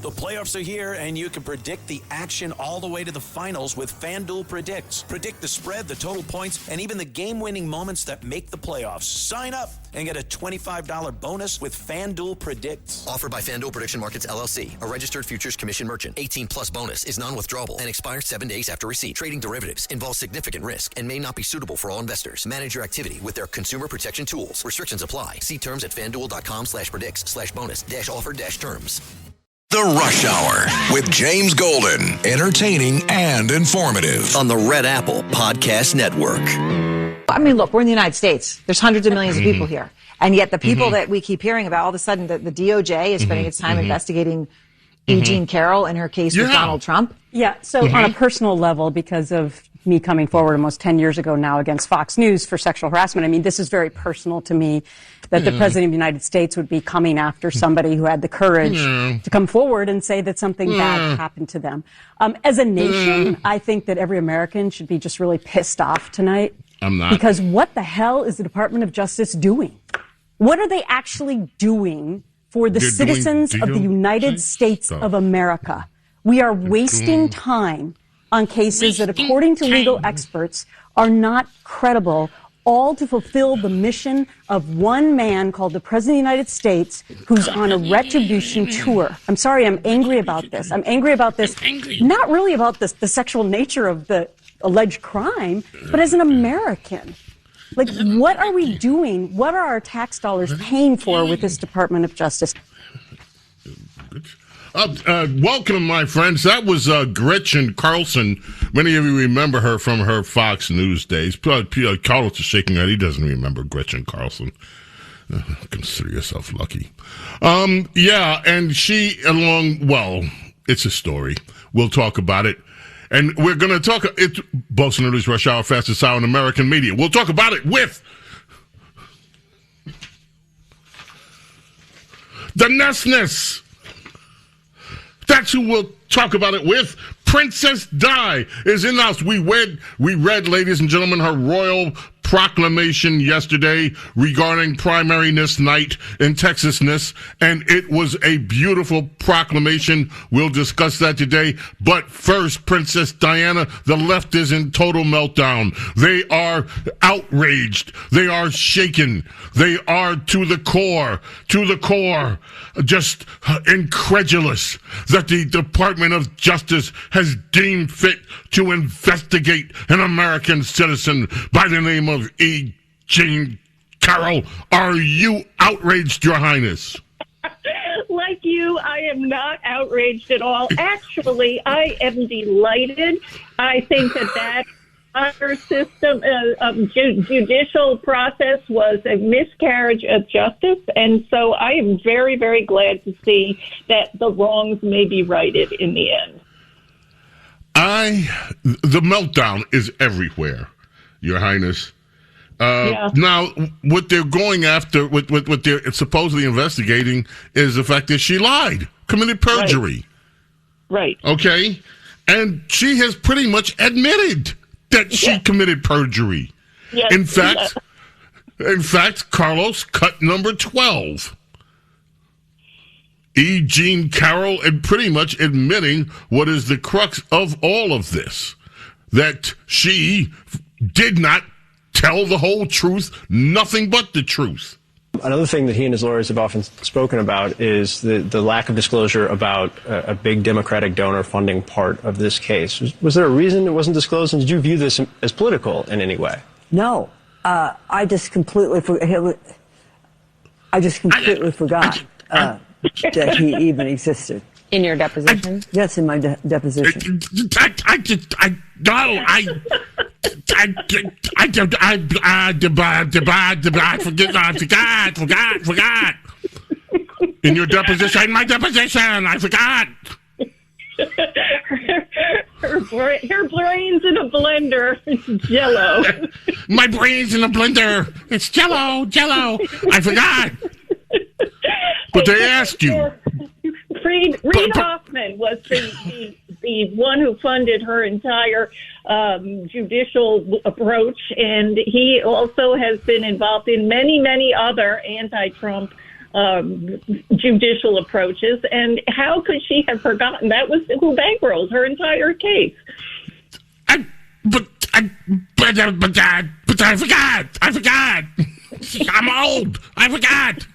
The playoffs are here, and you can predict the action all the way to the finals with FanDuel Predicts. Predict the spread, the total points, and even the game-winning moments that make the playoffs. Sign up and get a $25 bonus with FanDuel Predicts. Offered by FanDuel Prediction Markets, LLC, a registered futures commission merchant. 18-plus bonus is non-withdrawable and expires 7 days after receipt. Trading derivatives involves significant risk and may not be suitable for all investors. Manage your activity with their consumer protection tools. Restrictions apply. See terms at FanDuel.com/predicts/bonus-offer-terms. The Rush Hour with James Golden. Entertaining and informative. On the Red Apple Podcast Network. I mean, look, we're in the United States. There's hundreds of millions of people here. And yet the people that we keep hearing about, all of a sudden, the DOJ is spending its time investigating Eugene Carroll and her case with Donald Trump. Yeah, so on a personal level, because of me coming forward almost 10 years ago now against Fox News for sexual harassment, I mean, this is very personal to me that the President of the United States would be coming after somebody who had the courage to come forward and say that something bad happened to them. As a nation, I think that every American should be just really pissed off tonight. I'm not. Because what the hell is the Department of Justice doing? What are they actually doing for the citizens of the United States of America? We are wasting time on cases that, according to legal experts, are not credible, all to fulfill the mission of one man called the President of the United States, who's on a retribution tour. I'm sorry, I'm angry about this. I'm angry about this, not really about the sexual nature of the alleged crime, but as an American. Like, what are we doing? What are our tax dollars paying for with this Department of Justice? Welcome, my friends. That was Gretchen Carlson. Many of you remember her from her Fox News days. Carlos is shaking that he doesn't remember Gretchen Carlson. Consider yourself lucky. Yeah, and she it's a story. We'll talk about it. And we're going to talk, it's Bo Snerdley's Rush Hour, fastest hour in American media. We'll talk about it with the Nessness. That's who we'll talk about it with. Princess Di is in the house. We read, ladies and gentlemen, her royal proclamation yesterday regarding primariness night in Texasness, and it was a beautiful proclamation. We'll discuss that today. But first, Princess Diana, the left is in total meltdown. They are outraged. They are shaken. They are to the core, just incredulous that the Department of Justice has deemed fit to investigate an American citizen by the name of Eugene Carroll. Are you outraged, Your Highness? Like you, I am not outraged at all. Actually, I am delighted. I think that our system of judicial process was a miscarriage of justice, and so I am very, very glad to see that the wrongs may be righted in the end. The meltdown is everywhere, Your Highness. Now, what they're going after, what they're supposedly investigating, is the fact that she lied, committed perjury. Right. Okay? And she has pretty much admitted that she committed perjury. Yes. In fact, Carlos, cut number 12. Eugene Carroll and pretty much admitting what is the crux of all of this, that she did not tell the whole truth, nothing but the truth. Another thing that he and his lawyers have often spoken about is the lack of disclosure about a big Democratic donor funding part of this case. Was there a reason it wasn't disclosed, and did you view this as political in any way? No. I just completely forgot that he even existed. In your deposition? Yes, in my deposition. Forgot. In your deposition, my deposition, I forgot. Her brain's in a blender. It's Jell-O. My brain's in a blender. It's Jell-O. I forgot. But they asked you. Reid Hoffman was the one who funded her entire judicial approach, and he also has been involved in many other anti-Trump judicial approaches. And how could she have forgotten? That was who bankrolled her entire case. But I forgot. I'm old. I forgot.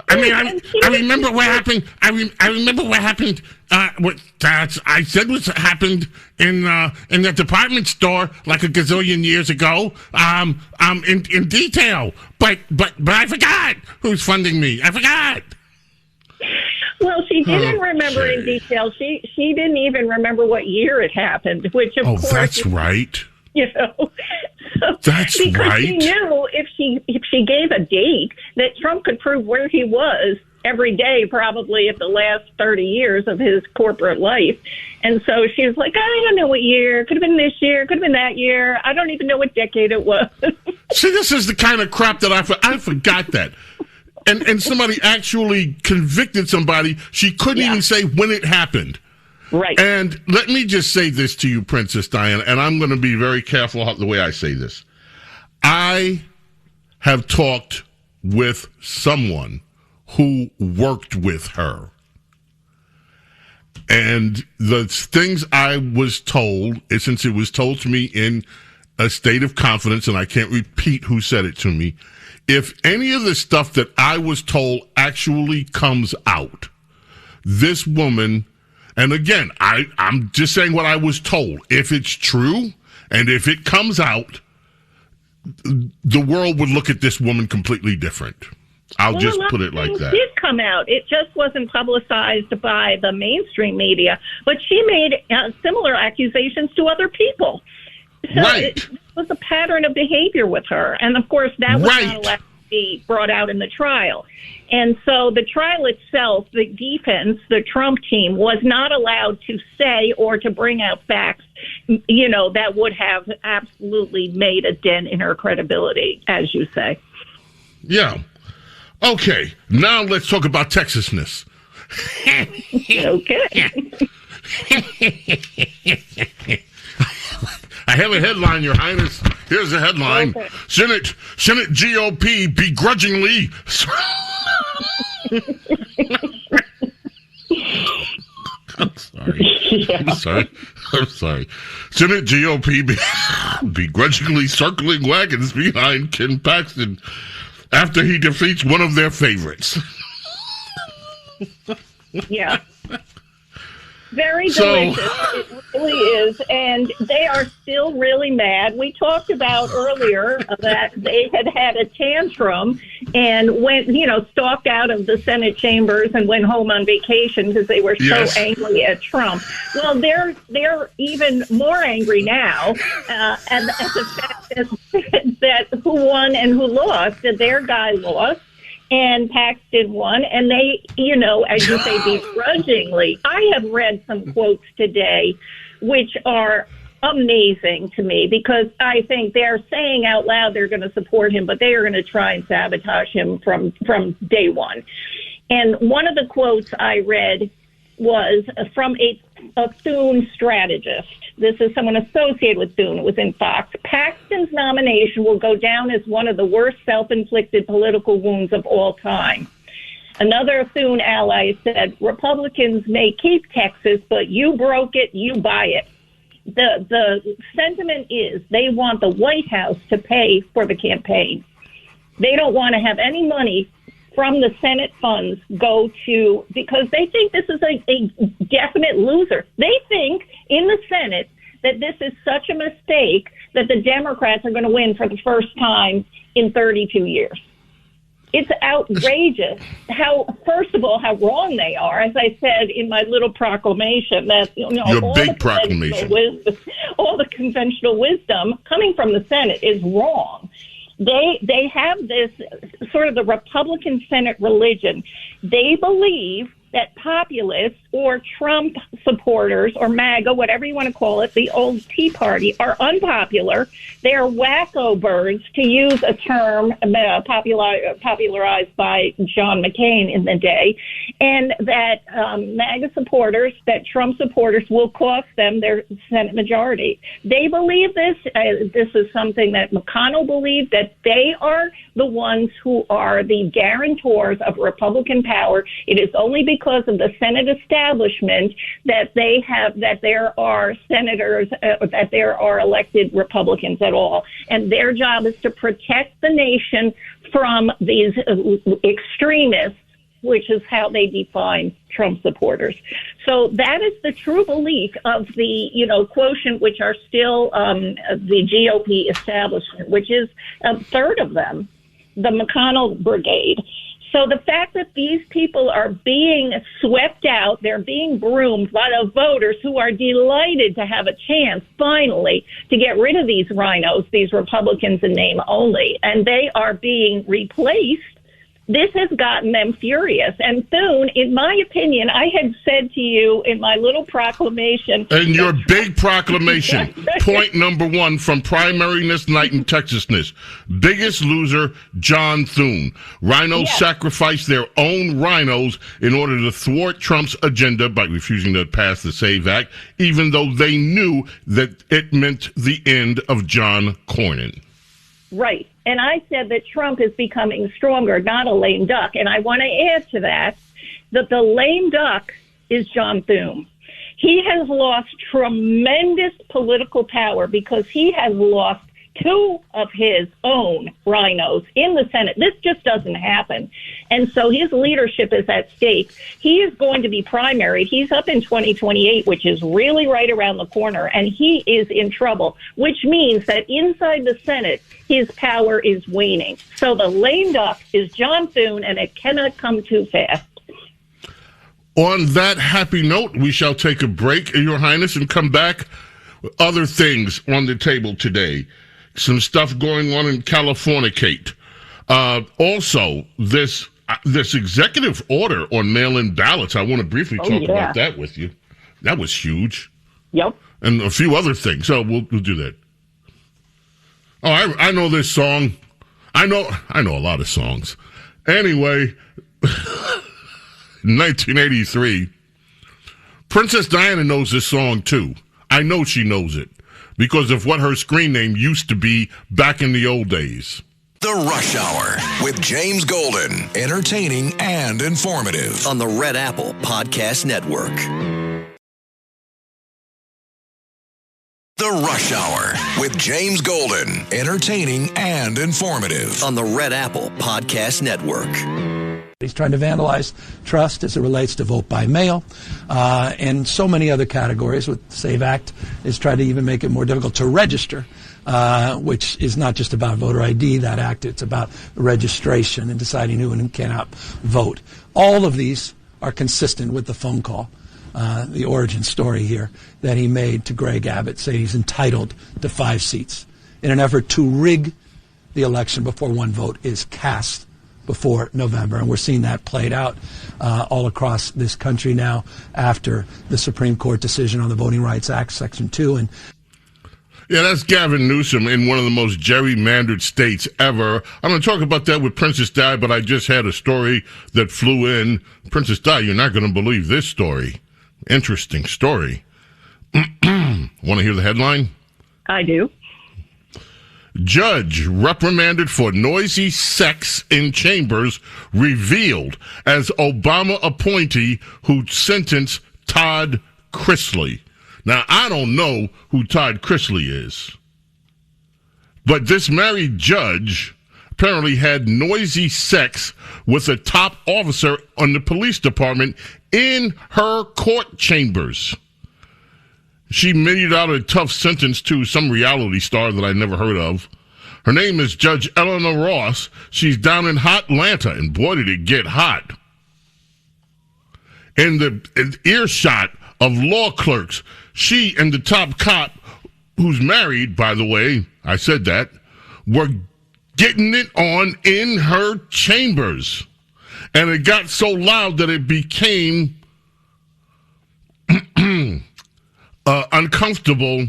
I remember what happened. I remember what happened. I said what happened in the department store like a gazillion years ago. In detail. But I forgot who's funding me. I forgot. Well, she didn't remember in detail. She didn't even remember what year it happened, which of course. Oh, that's right. You know, that's because right. She knew if she gave a date that Trump could prove where he was every day, probably at the last 30 years of his corporate life. And so she was like, I don't know what year. Could have been this year. Could have been that year. I don't even know what decade it was. See, this is the kind of crap that I forgot that. And somebody actually convicted somebody. She couldn't even say when it happened. Right. And let me just say this to you, Princess Diana, and I'm going to be very careful the way I say this. I have talked with someone who worked with her. And the things I was told, since it was told to me in a state of confidence, and I can't repeat who said it to me, if any of the stuff that I was told actually comes out, this woman, and again, I'm just saying what I was told. If it's true, and if it comes out, the world would look at this woman completely different. I'll just put it like that. It did come out. It just wasn't publicized by the mainstream media. But she made similar accusations to other people. So right. It was a pattern of behavior with her. And, of course, that was not allowed to be brought out in the trial. And so the trial itself, the defense, the Trump team, was not allowed to say or to bring out facts, you know, that would have absolutely made a dent in her credibility, as you say. Yeah. Okay. Now let's talk about Texasness. Okay. I have a headline, Your Highness. Here's the headline. Okay. Senate GOP begrudgingly... I'm sorry. Senate GOP begrudgingly circling wagons behind Ken Paxton after he defeats one of their favorites. Yeah. Very delicious. It really is. And they are still really mad. We talked about earlier that they had a tantrum and went, stalked out of the Senate chambers and went home on vacation because they were so angry at Trump. Well, they're even more angry now at the fact that who won and who lost, that their guy lost. And Paxton won, and they, as you say, begrudgingly. I have read some quotes today which are amazing to me because I think they're saying out loud they're going to support him, but they are going to try and sabotage him from day one. And one of the quotes I read was from a Thune strategist. This is someone associated with Thune. It was in Fox. Paxton's nomination will go down as one of the worst self-inflicted political wounds of all time. Another Thune ally said, Republicans may keep Texas, but you broke it, you buy it. The sentiment is they want the White House to pay for the campaign. They don't want to have any money from the Senate funds go to, because they think this is a definite loser. They think in the Senate that this is such a mistake that the Democrats are going to win for the first time in 32 years. It's outrageous first of all, how wrong they are. As I said in my little proclamation, that your big proclamation, all the conventional wisdom coming from the Senate is wrong. They have this sort of the Republican Senate religion. They believe that populists or Trump supporters or MAGA, whatever you want to call it, the old Tea Party, are unpopular. They're wacko birds, to use a term popularized by John McCain in the day, and that MAGA supporters, that Trump supporters will cost them their Senate majority. They believe this. This is something that McConnell believed, that they are the ones who are the guarantors of Republican power. It is only because of the Senate establishment that there are senators, that there are elected Republicans at all. And their job is to protect the nation from these extremists, which is how they define Trump supporters. So that is the true belief of the, quotient, which are still the GOP establishment, which is a third of them, the McConnell brigade. So the fact that these people are being swept out, they're being groomed by the voters who are delighted to have a chance, finally, to get rid of these rhinos, these Republicans in name only, and they are being replaced. This has gotten them furious. And Thune, in my opinion, I had said to you in my little proclamation. And your big proclamation, point number one from primariness, night, and Texasness. Biggest loser, John Thune. Rhinos sacrificed their own rhinos in order to thwart Trump's agenda by refusing to pass the SAVE Act, even though they knew that it meant the end of John Cornyn. Right. And I said that Trump is becoming stronger, not a lame duck. And I want to add to that the lame duck is John Thune. He has lost tremendous political power because he has lost two of his own rhinos in the Senate. This just doesn't happen. And so his leadership is at stake. He is going to be primaried. He's up in 2028, which is really right around the corner, and he is in trouble, which means that inside the Senate, his power is waning. So the lame duck is John Thune, and it cannot come too fast. On that happy note, we shall take a break, Your Highness, and come back with other things on the table today. Some stuff going on in California, Kate. Also, this executive order on mail-in ballots, I want to briefly talk about that with you. That was huge. Yep. And a few other things. So we'll do that. Oh, I know this song. I know a lot of songs. Anyway, 1983, Princess Diana knows this song too. I know she knows it because of what her screen name used to be back in the old days. The Rush Hour with James Golden. Entertaining and informative. On the Red Apple Podcast Network. The Rush Hour with James Golden. Entertaining and informative. On the Red Apple Podcast Network. He's trying to vandalize trust as it relates to vote by mail and so many other categories. With the SAVE Act is trying to even make it more difficult to register, which is not just about voter ID, that act. It's about registration and deciding who and who cannot vote. All of these are consistent with the phone call, the origin story here that he made to Greg Abbott, saying he's entitled to 5 seats in an effort to rig the election before one vote is cast before November. And we're seeing that played out all across this country now after the Supreme Court decision on the Voting Rights Act, Section 2. And yeah, that's Gavin Newsom in one of the most gerrymandered states ever. I'm going to talk about that with Princess Di, but I just had a story that flew in. Princess Di, you're not going to believe this story. Interesting story. Want to hear the headline? I do. Judge reprimanded for noisy sex in chambers revealed as Obama appointee who sentenced Todd Chrisley. Now, I don't know who Todd Chrisley is, but this married judge apparently had noisy sex with a top officer on the police department in her court chambers. She meted out a tough sentence to some reality star that I never heard of. Her name is Judge Eleanor Ross. She's down in Hotlanta, and boy, did it get hot. In the earshot of law clerks, she and the top cop, who's married, by the way, I said that, were getting it on in her chambers. And it got so loud that it became uncomfortable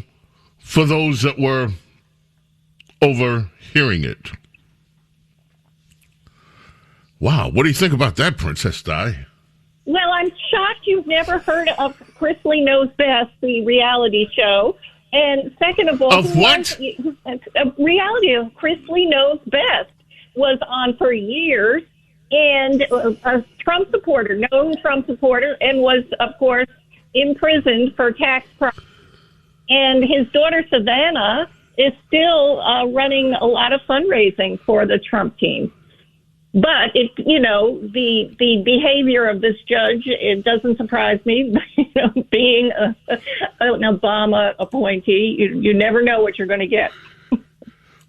for those that were overhearing it. Wow, what do you think about that, Princess Di? Well, I'm shocked you've never heard of Chrisley Knows Best, the reality show. And second of all, of what? A reality of Chrisley Knows Best was on for years, and a Trump supporter, known Trump supporter, and was, of course, imprisoned for tax fraud. And his daughter, Savannah, is still running a lot of fundraising for the Trump team. But the behavior of this judge, it doesn't surprise me. Being an Obama appointee, you never know what you're going to get.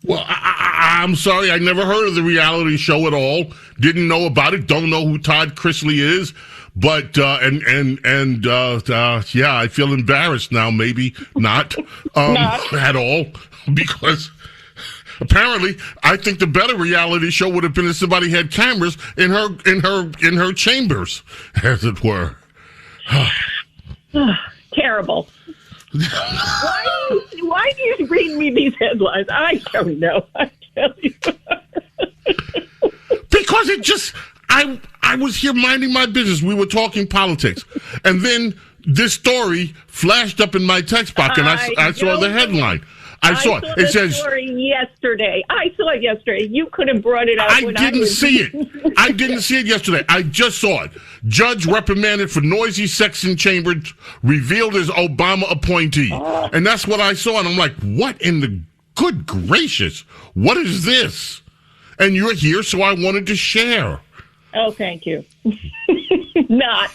Well, I'm sorry, I never heard of the reality show at all. Didn't know about it. Don't know who Todd Chrisley is. But yeah, I feel embarrassed now. Maybe not, at all, because. Apparently, I think the better reality show would have been if somebody had cameras in her chambers, as it were. Terrible. Why do you read me these headlines? I don't know. I tell you. Because it just, I was here minding my business. We were talking politics, and then this story flashed up in my text box, and I saw the headline. I saw it. It says story yesterday. I saw it yesterday. You could have brought it up. I didn't see it. I didn't see it yesterday. I just saw it. Judge reprimanded for noisy sex in chamber, revealed as Obama appointee, and that's what I saw. And I'm like, what in the good gracious? What is this? And you're here, so I wanted to share. Oh, thank you. Not.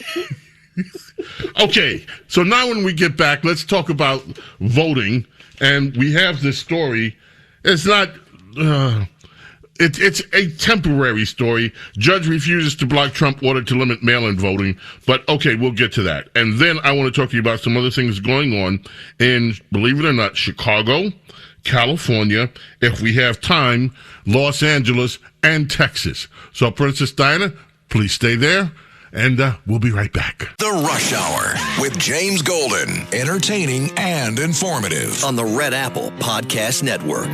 Okay, so now when we get back, let's talk about voting. And we have this story. It's not, it's a temporary story. Judge refuses to block Trump order to limit mail-in voting. But okay, we'll get to that. And then I want to talk to you about some other things going on in, believe it or not, Chicago, California, if we have time, Los Angeles, and Texas. So Princess Diana, please stay there. And we'll be right back. The Rush Hour with James Golden. Entertaining and informative. On the Red Apple Podcast Network.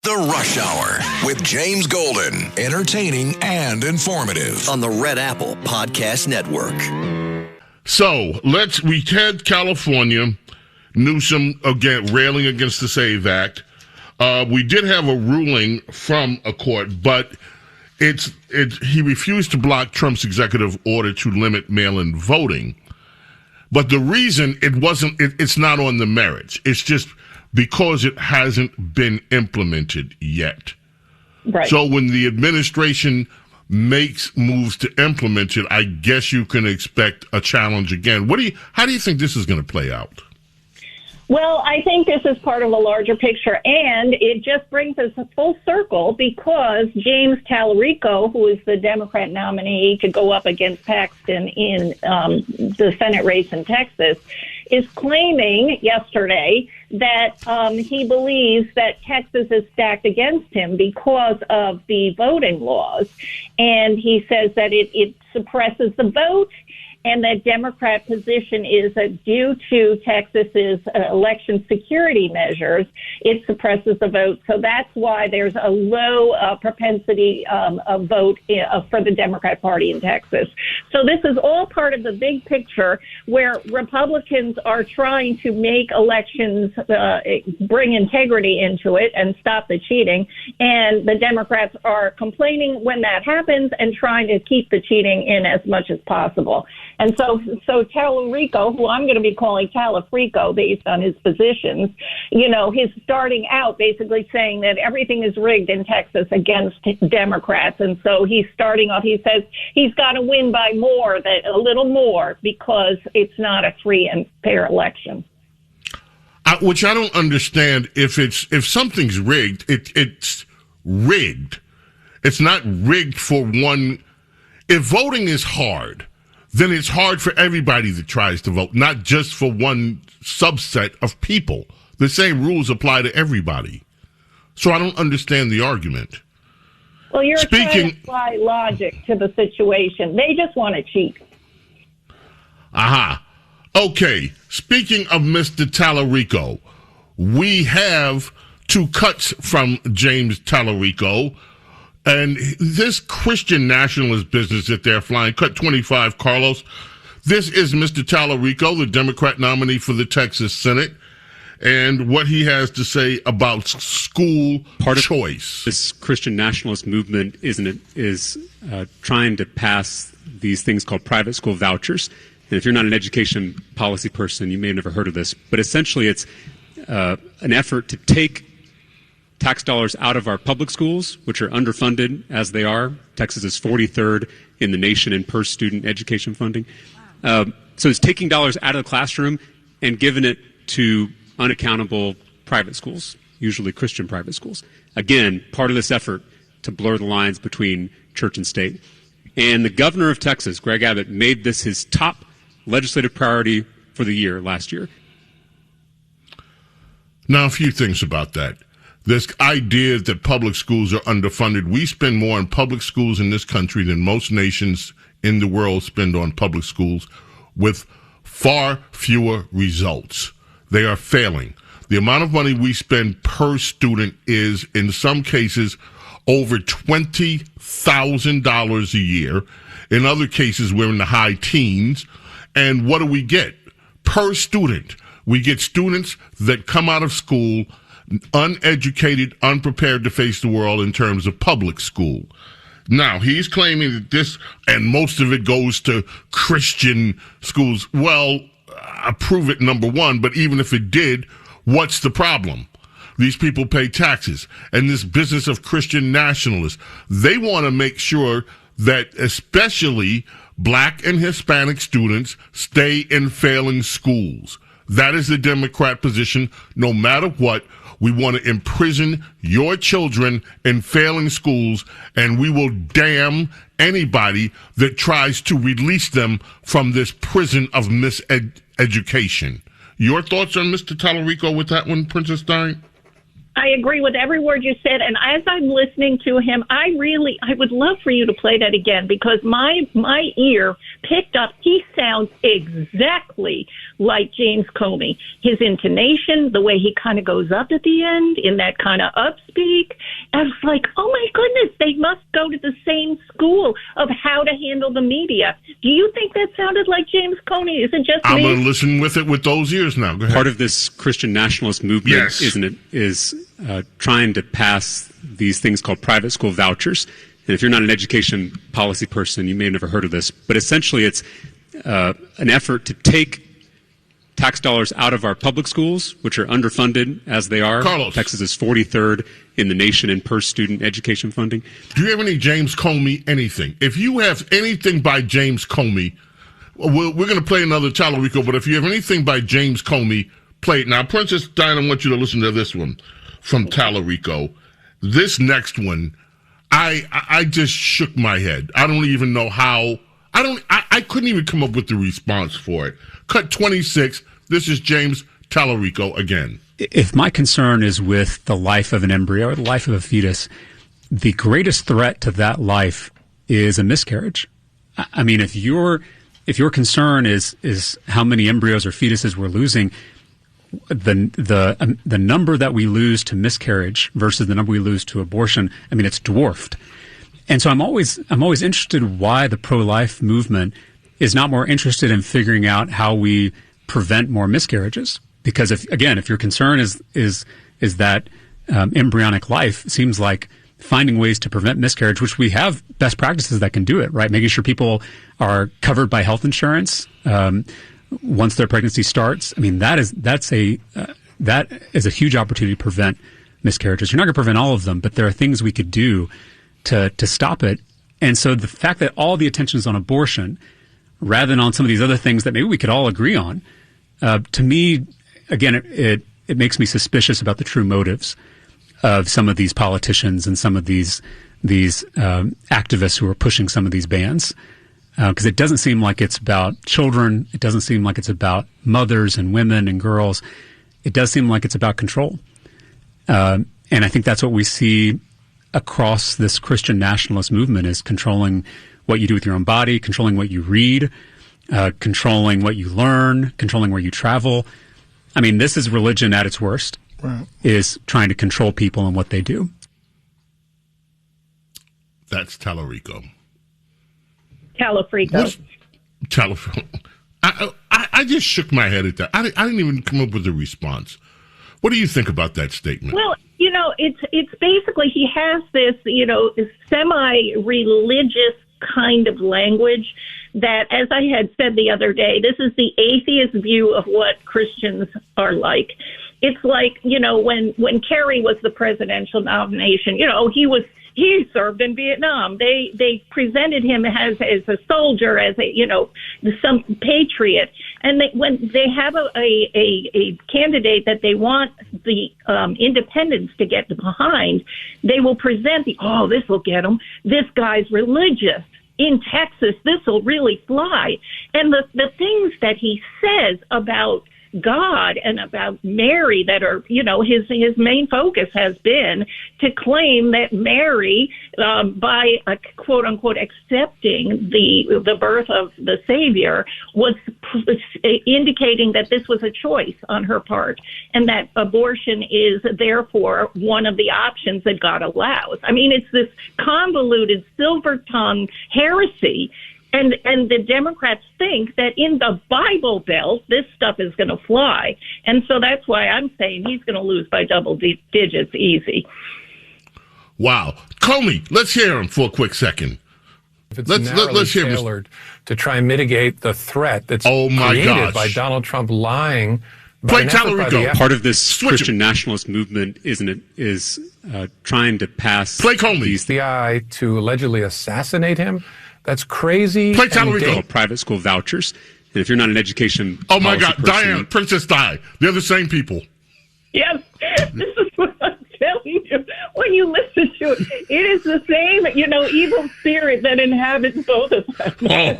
The Rush Hour with James Golden. Entertaining and informative. On the Red Apple Podcast Network. So, we had California, Newsom, again, railing against the SAVE Act. We did have a ruling from a court, but he refused to block Trump's executive order to limit mail-in voting. But the reason it's not on the merits. It's just because it hasn't been implemented yet. Right. So when the administration makes moves to implement it, I guess you can expect a challenge again. How do you think this is going to play out? Well, I think this is part of a larger picture, and it just brings us a full circle because James Tallarico, who is the Democrat nominee to go up against Paxton in the Senate race in Texas, is claiming yesterday that he believes that Texas is stacked against him because of the voting laws. And he says that it suppresses the vote. And that Democrat position is that due to Texas's election security measures, it suppresses the vote. So that's why there's a low propensity of vote for the Democrat Party in Texas. So this is all part of the big picture where Republicans are trying to make elections bring integrity into it and stop the cheating. And the Democrats are complaining when that happens and trying to keep the cheating in as much as possible. And so Tallarico, who I'm going to be calling Talafrico based on his positions, he's starting out basically saying that everything is rigged in Texas against Democrats. And so he's starting off, he says he's got to win by a little more because it's not a free and fair election. Which I don't understand. If something's rigged, it's rigged. It's not rigged for one. If voting is hard, then it's hard for everybody that tries to vote, not just for one subset of people. The same rules apply to everybody. So I don't understand the argument. Well, you're trying to apply logic to the situation. They just want to cheat. Aha. Okay, speaking of Mr. Tallarico, we have two cuts from James Tallarico, and this Christian nationalist business that they're flying. Cut 25, Carlos. This is Mr. Tallarico, the Democrat nominee for the Texas Senate, and what he has to say about school choice. This Christian nationalist movement is trying to pass these things called private school vouchers. And if you're not an education policy person, you may have never heard of this. But essentially, it's an effort to take tax dollars out of our public schools, which are underfunded as they are. Texas is 43rd in the nation in per student education funding. So it's taking dollars out of the classroom and giving it to unaccountable private schools, usually Christian private schools. Again, part of this effort to blur the lines between church and state. And the governor of Texas, Greg Abbott, made this his top legislative priority for the year last year. Now, a few things about that. This idea that public schools are underfunded. We spend more on public schools in this country than most nations in the world spend on public schools, with far fewer results. They are failing. The amount of money we spend per student is, in some cases, over $20,000 a year. In other cases, we're in the high teens. And what do we get? Per student, we get students that come out of school uneducated, unprepared to face the world in terms of public school. Now, he's claiming that this, and most of it goes to Christian schools. Well, I prove it, number one, but even if it did, what's the problem? These people pay taxes. And this business of Christian nationalists, they want to make sure that especially Black and Hispanic students stay in failing schools. That is the Democrat position. No matter what, we want to imprison your children in failing schools, and we will damn anybody that tries to release them from this prison of miseducation. Your thoughts on Mr. Tallarico with that one, Princess Di? I agree with every word you said, and as I'm listening to him, I would love for you to play that again, because my ear picked up, he sounds exactly like James Comey. His intonation, the way he kind of goes up at the end in that kind of upspeak, I was like, oh my goodness, they must go to the same school of how to handle the media. Do you think that sounded like James Comey? Is it just I'm me? going to listen with it with those ears now. Go ahead. Part of this Christian nationalist movement, yes, is trying to pass these things called private school vouchers. And if you're not an education policy person, you may have never heard of this. But essentially, it's an effort to take tax dollars out of our public schools, which are underfunded as they are. Carlos. Texas is 43rd in the nation in per student education funding. Do you have any James Comey anything? If you have anything by James Comey, we're going to play another Tallarico, but if you have anything by James Comey, play it. Now, Princess Diana, I want you to listen to this one from Tallarico. This next one, I just shook my head. I don't even know how. I couldn't even come up with the response for it. Cut 26. This is James Tallarico again. If my concern is with the life of an embryo or the life of a fetus, the greatest threat to that life is a miscarriage. I mean, if your concern is how many embryos or fetuses we're losing, the number that we lose to miscarriage versus the number we lose to abortion, I mean, it's dwarfed. And so I'm always interested why the pro-life movement is not more interested in figuring out how we prevent more miscarriages. Because if your concern is that embryonic life, it seems like finding ways to prevent miscarriage, which we have best practices that can do it, right? Making sure people are covered by health insurance once their pregnancy starts. I mean, that is a huge opportunity to prevent miscarriages. You're not going to prevent all of them, but there are things we could do to stop it. And so the fact that all the attention is on abortion rather than on some of these other things that maybe we could all agree on, to me, again, it makes me suspicious about the true motives of some of these politicians and some of these activists who are pushing some of these bans. Because it doesn't seem like it's about children. It doesn't seem like it's about mothers and women and girls. It does seem like it's about control. And I think that's what we see across this Christian nationalist movement, is controlling what you do with your own body, controlling what you read, controlling what you learn, controlling where you travel. I mean, this is religion at its worst, right, is trying to control people and what they do. That's Tallarico. Talafrico. I just shook my head at that. I didn't even come up with a response. What do you think about that statement? Well, it's basically he has this, semi-religious kind of language that, as I had said the other day, this is the atheist view of what Christians are like. It's like, when Kerry was the presidential nomination, he served in Vietnam. They presented him as a soldier, as some patriot. And when they have a candidate that they want the independents to get behind, they will present this will get him. This guy's religious. In Texas, this will really fly. And the things that he says about God and about Mary that are, his main focus has been to claim that Mary, by quote unquote accepting the birth of the Savior, was indicating that this was a choice on her part and that abortion is therefore one of the options that God allows. I mean, it's this convoluted silver-tongued heresy. And the Democrats think that in the Bible Belt, this stuff is going to fly. And so that's why I'm saying he's going to lose by double digits easy. Wow. Comey, let's hear him for a quick second. If it's let's hear tailored to try and mitigate the threat that's created by Donald Trump lying. Play Tallarico. Part of this Christian nationalist movement, is trying to pass Play Comey. The FBI to allegedly assassinate him. That's crazy. Play Tallarico. Private school vouchers. And if you're not an education oh my God, Diane, Princess Di, they're the same people. Yes, this is what I'm telling you. When you listen to it, it is the same, evil spirit that inhabits both of them.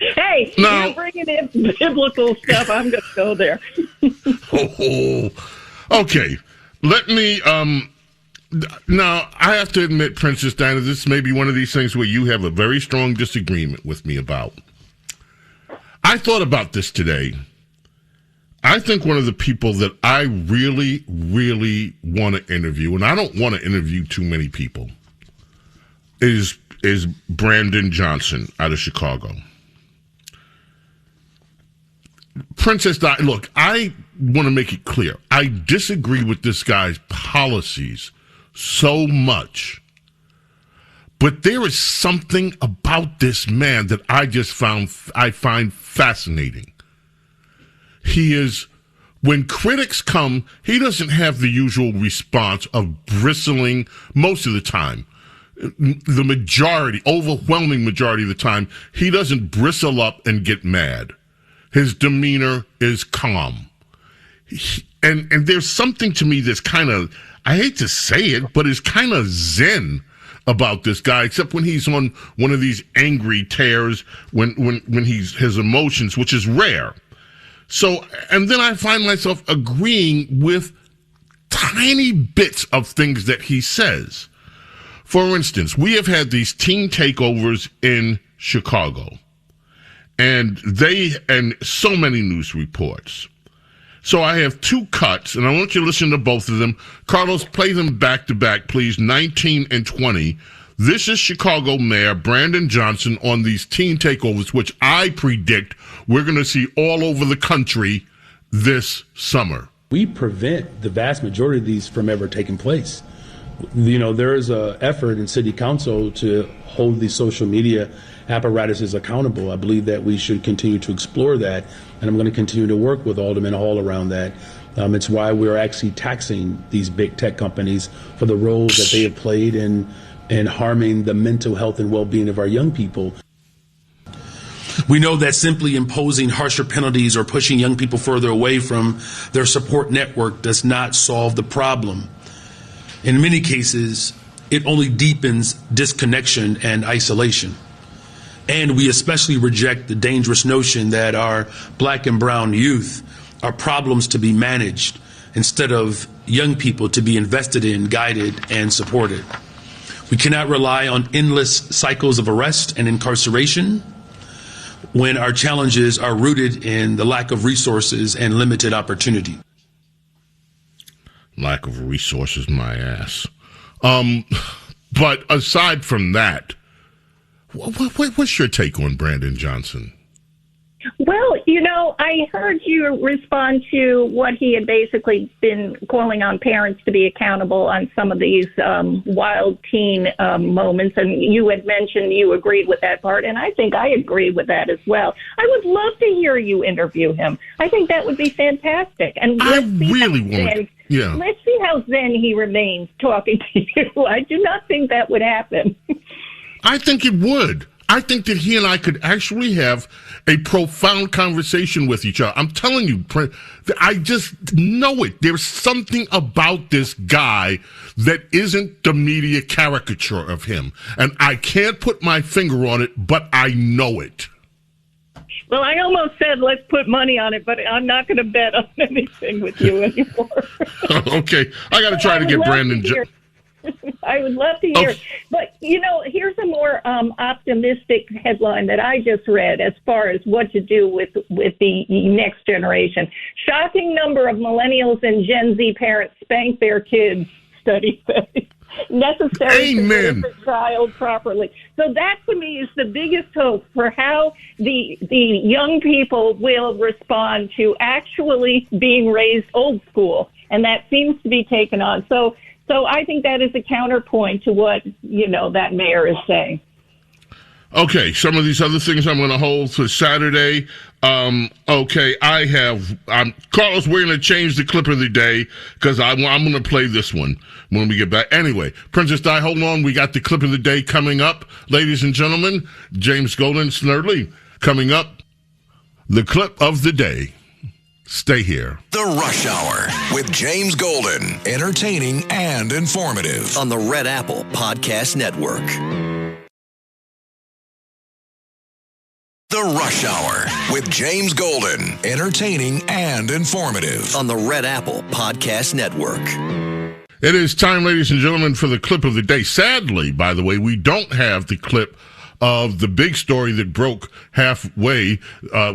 Hey, you're bringing in biblical stuff. I'm going to go there. Okay, let me. Now, I have to admit, Princess Diana, this may be one of these things where you have a very strong disagreement with me about. I thought about this today. I think one of the people that I really, really want to interview, and I don't want to interview too many people, is Brandon Johnson out of Chicago. Princess Diana, look, I want to make it clear. I disagree with this guy's policies so much, but there is something about this man that I find fascinating. He is, when critics come, he doesn't have the usual response of bristling most of the time. The overwhelming majority of the time, he doesn't bristle up and get mad. His demeanor is calm. And there's something to me that's kind of, I hate to say it, but it's kind of zen about this guy, except when he's on one of these angry tears, when his emotions, which is rare. So, and then I find myself agreeing with tiny bits of things that he says. For instance, we have had these teen takeovers in Chicago, and so many news reports. So I have two cuts, and I want you to listen to both of them. Carlos, play them back to back, please, 19 and 20. This is Chicago Mayor Brandon Johnson on these teen takeovers, which I predict we're going to see all over the country this summer. We prevent the vast majority of these from ever taking place. There is an effort in city council to hold these social media apparatuses accountable. I believe that we should continue to explore that, and I'm going to continue to work with Alderman Hall around that. It's why we're actually taxing these big tech companies for the roles that they have played in harming the mental health and well-being of our young people. We know that simply imposing harsher penalties or pushing young people further away from their support network does not solve the problem. In many cases, it only deepens disconnection and isolation. And we especially reject the dangerous notion that our black and brown youth are problems to be managed instead of young people to be invested in, guided, and supported. We cannot rely on endless cycles of arrest and incarceration. when our challenges are rooted in the lack of resources and limited opportunity. Lack of resources, my ass. But aside from that, what's your take on Brandon Johnson? Well, I heard you respond to what he had basically been calling on parents to be accountable on some of these wild teen moments. And you had mentioned you agreed with that part. And I think I agree with that as well. I would love to hear you interview him. I think that would be fantastic. And I really want. Yeah. Let's see how zen he remains talking to you. I do not think that would happen. I think it would. I think that he and I could actually have a profound conversation with each other. I'm telling you, I just know it. There's something about this guy that isn't the media caricature of him. And I can't put my finger on it, but I know it. Well, I almost said let's put money on it, but I'm not going to bet on anything with you anymore. Okay. I got to try to get Brandon. I would love to hear. But, here's a more optimistic headline that I just read as far as what to do with the next generation. Shocking number of millennials and Gen Z parents spank their kids, study says. Necessary to raise a child properly. So that, to me, is the biggest hope for how the young people will respond to actually being raised old school. And that seems to be taken on. So I think that is a counterpoint to what, that mayor is saying. Okay, some of these other things I'm going to hold for Saturday. Okay, Carlos, we're going to change the clip of the day because I'm going to play this one when we get back. Anyway, Princess Di, hold on. We got the clip of the day coming up. Ladies and gentlemen, James Golden, Snerdley, coming up. The clip of the day. Stay here. The Rush Hour with James Golden. Entertaining and informative. On the Red Apple Podcast Network. The Rush Hour with James Golden. Entertaining and informative. On the Red Apple Podcast Network. It is time, ladies and gentlemen, for the clip of the day. Sadly, by the way, we don't have the clip of the big story that broke halfway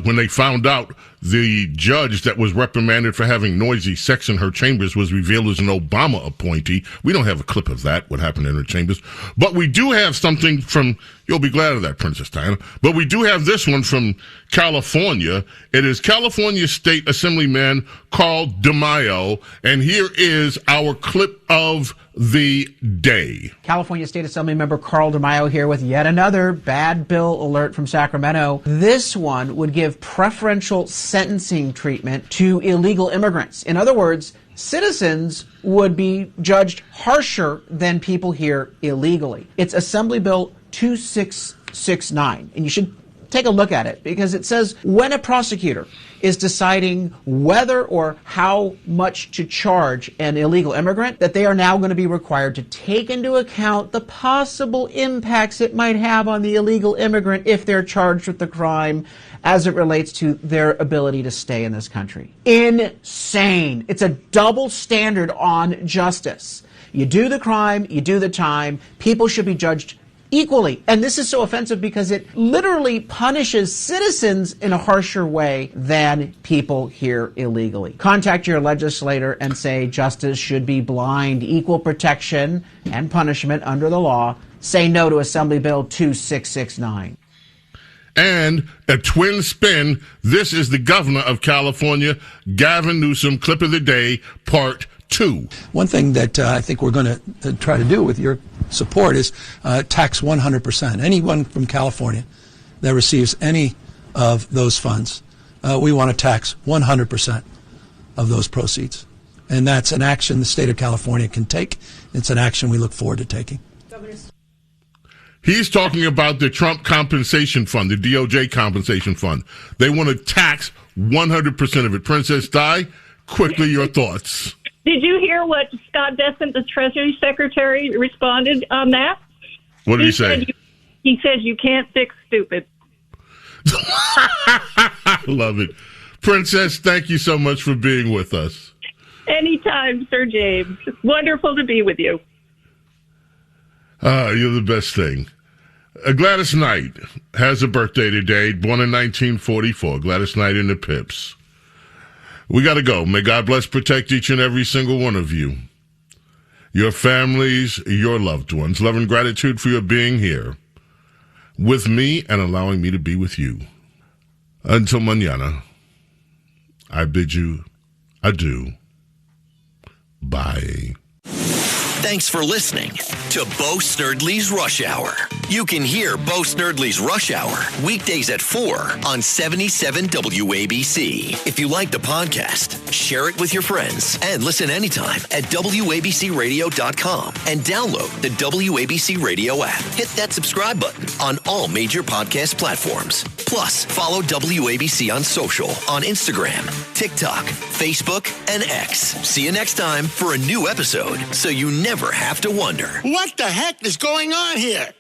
when they found out the judge that was reprimanded for having noisy sex in her chambers was revealed as an Obama appointee. We don't have a clip of that, what happened in her chambers. But we do have something from, you'll be glad of that, Princess Diana, but we do have this one from California. It is California State Assemblyman Carl DeMaio, and here is our clip of the day. California State Assembly member Carl DeMaio here with yet another bad bill alert from Sacramento. This one would give preferential sentencing treatment to illegal immigrants. In other words, citizens would be judged harsher than people here illegally. It's Assembly Bill 2669, and you should take a look at it because it says when a prosecutor is deciding whether or how much to charge an illegal immigrant, that they are now going to be required to take into account the possible impacts it might have on the illegal immigrant if they're charged with the crime as it relates to their ability to stay in this country. Insane. It's a double standard on justice. You do the crime, you do the time. People should be judged equally. And this is so offensive because it literally punishes citizens in a harsher way than people here illegally. Contact your legislator and say justice should be blind, equal protection and punishment under the law. Say no to Assembly Bill 2669. And a twin spin, this is the governor of California, Gavin Newsom, clip of the day, part 2. One thing that I think we're going to try to do with your support is tax 100%. Anyone from California that receives any of those funds, we want to tax 100% of those proceeds. And that's an action the state of California can take. It's an action we look forward to taking. He's talking about the Trump compensation fund, the DOJ compensation fund. They want to tax 100% of it. Princess Di, quickly your thoughts. Did you hear what Scott Bessent, the Treasury Secretary, responded on that? What did he say? He says you can't fix stupid. I love it. Princess, thank you so much for being with us. Anytime, Sir James. It's wonderful to be with you. You're the best thing. Gladys Knight has a birthday today, born in 1944. Gladys Knight and the Pips. We got to go. May God bless, protect each and every single one of you. Your families, your loved ones. Love and gratitude for your being here with me and allowing me to be with you. Until mañana, I bid you adieu. Bye. Thanks for listening to Bo Snerdley's Rush Hour. You can hear Bo Snerdley's Rush Hour weekdays at 4 on 77 WABC. If you like the podcast, share it with your friends and listen anytime at WABCRadio.com and download the WABC Radio app. Hit that subscribe button on all major podcast platforms. Plus, follow WABC on social on Instagram, TikTok, Facebook, and X. See you next time for a new episode so you never have to wonder. What the heck is going on here?